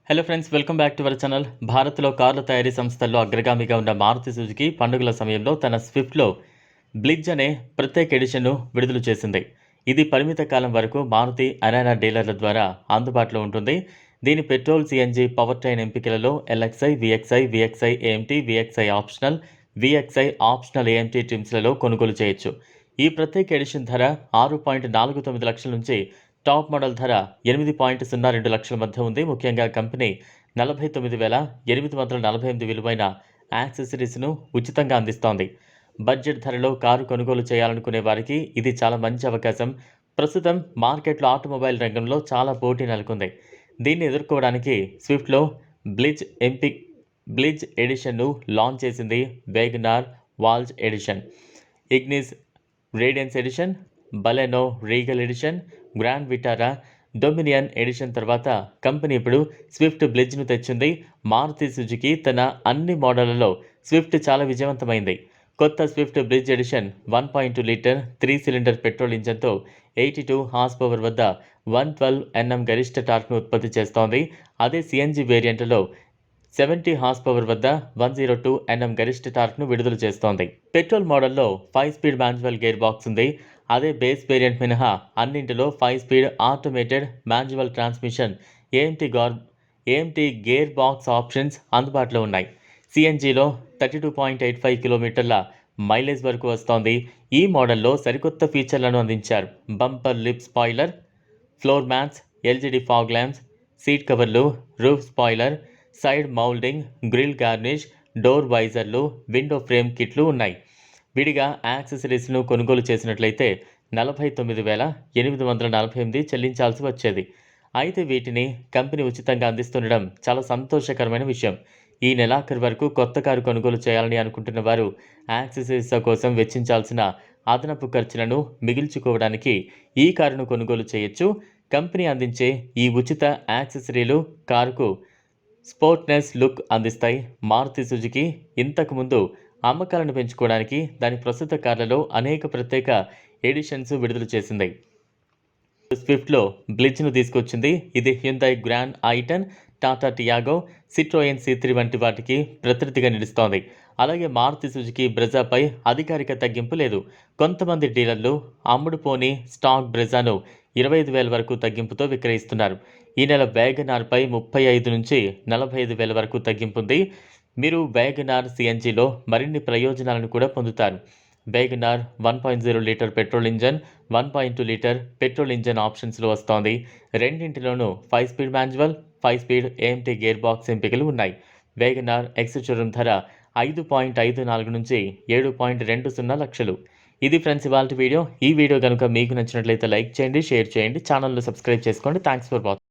Hello friends, welcome back to our channel. భారత్లో కార్ల తయారీ సంస్థల్లో అగ్రగామిగా ఉన్న మారుతి సుజుకి పండుగల సమయంలో తన స్విఫ్ట్లో బ్లిజ్ అనే ప్రత్యేక ఎడిషన్ను విడుదల చేసింది. ఇది పరిమిత కాలం వరకు మారుతి అరేనా డీలర్ల ద్వారా అందుబాటులో ఉంటుంది. దీని పెట్రోల్, సిఎన్జి పవర్ ట్రైన్ ఎంపికలలో LXI, VXI AMT, VXI optional AMT ట్రిమ్స్లలో కొనుగోలు చేయొచ్చు. ఈ ప్రత్యేక ఎడిషన్ ధర 6.49 లక్షల నుంచి టాప్ మోడల్ ధర 8.02 లక్షల మధ్య ఉంది. ముఖ్యంగా కంపెనీ 49,848 విలువైన యాక్సెసరీస్ను ఉచితంగా అందిస్తోంది. బడ్జెట్ ధరలో కారు కొనుగోలు చేయాలనుకునే వారికి ఇది చాలా మంచి అవకాశం. ప్రస్తుతం మార్కెట్లో ఆటోమొబైల్ రంగంలో చాలా పోటీ నెలకొంది. దీన్ని ఎదుర్కోవడానికి స్విఫ్ట్లో బ్లిజ్ ఎడిషన్ను లాంచ్ చేసింది. WagonR Waltz edition, Ignis Radiance edition, Baleno Regal edition, Grand Vitara Dominion edition తర్వాత కంపెనీ ఇప్పుడు స్విఫ్ట్ బ్లిజ్ను తెచ్చింది. మారుతి సుజుకి తన అన్ని మోడళ్లలో స్విఫ్ట్ చాలా విజయవంతమైంది. కొత్త Swift Blitz edition 1.2 litre 3 cylinder petrol ఇంజన్తో 82 హార్స్ పవర్ వద్ద 112 Nm గరిష్ట టార్క్ను ఉత్పత్తి చేస్తోంది. అదే సిఎన్జి వేరియంట్లో 70 హార్స్ పవర్ వద్ద 102 Nm గరిష్ట టార్క్ను విడుదల చేస్తోంది. పెట్రోల్ మోడల్లో 5 స్పీడ్ మాన్యువల్ గేర్ బాక్స్ ఉంది. అదే బేస్ వేరియంట్ మినహా అన్నింటిలో 5 speed automated manual transmission, AMT gear box options అందుబాటులో ఉన్నాయి. సిఎన్జిలో 32.85 కిలోమీటర్ల మైలేజ్ వరకు వస్తోంది. ఈ మోడల్లో సరికొత్త ఫీచర్లను అందించారు. Bumper lip spoiler, floor mats, LED fog lamps, seat కవర్లు, roof spoiler, side moulding, grille garnish, door వైజర్లు, విండో ఫ్రేమ్ కిట్లు ఉన్నాయి. విడిగా యాక్సెసరీస్ను కొనుగోలు చేసినట్లయితే 49,848 చెల్లించాల్సి వచ్చేది. అయితే వీటిని కంపెనీ ఉచితంగా అందిస్తుండడం చాలా సంతోషకరమైన విషయం. ఈ నెలాఖరు వరకు కొత్త కారు కొనుగోలు చేయాలని అనుకుంటున్న వారు యాక్సెసరీస్ కోసం వెచ్చించాల్సిన అదనపు ఖర్చులను మిగిల్చుకోవడానికి ఈ కారును కొనుగోలు చేయొచ్చు. కంపెనీ అందించే ఈ ఉచిత యాక్సెసరీలు కారుకు స్పోర్ట్నెస్ లుక్ అందిస్తాయి. మారుతి సుజుకి ఇంతకుముందు అమ్మకాలను పెంచుకోవడానికి దాని ప్రస్తుత కార్లలో అనేక ప్రత్యేక ఎడిషన్స్ విడుదల చేసింది. స్విఫ్ట్లో బ్లిజ్ను తీసుకొచ్చింది. ఇది Hyundai grand ఐటన్, Tata Tiago, Citroen C3 వంటి వాటికి ప్రతినిధిగా నిలుస్తోంది. అలాగే మారుతి సుజుకి బ్రెజాపై అధికారిక తగ్గింపు లేదు. కొంతమంది డీలర్లు అమ్ముడుపోని స్టాక్ బ్రెజాను 25,000 వరకు తగ్గింపుతో విక్రయిస్తున్నారు. ఈ నెల వేగనార్పై 35 నుంచి 45,000 వరకు తగ్గింపుంది. మీరు వేగనార్ సిఎన్జిలో మరిన్ని ప్రయోజనాలను కూడా పొందుతారు. Wagon R 1.0 litre petrol engine, 1.2 litre petrol engine ఆప్షన్స్లో వస్తోంది. రెండింటిలోనూ 5 speed manual, 5 speed AMT gear box ఎంపికలు ఉన్నాయి. వేగనార్ ఎక్స్ షోరూమ్ ధర 5.54 నుంచి 7.20 లక్షలు. ఇది ఫ్రెండ్స్ ఇవాల్టి వీడియో. ఈ వీడియో కనుక మీకు నచ్చినట్లయితే లైక్ చేయండి, షేర్ చేయండి, ఛానల్ను సబ్స్క్రైబ్ చేసుకోండి. Thanks for watching.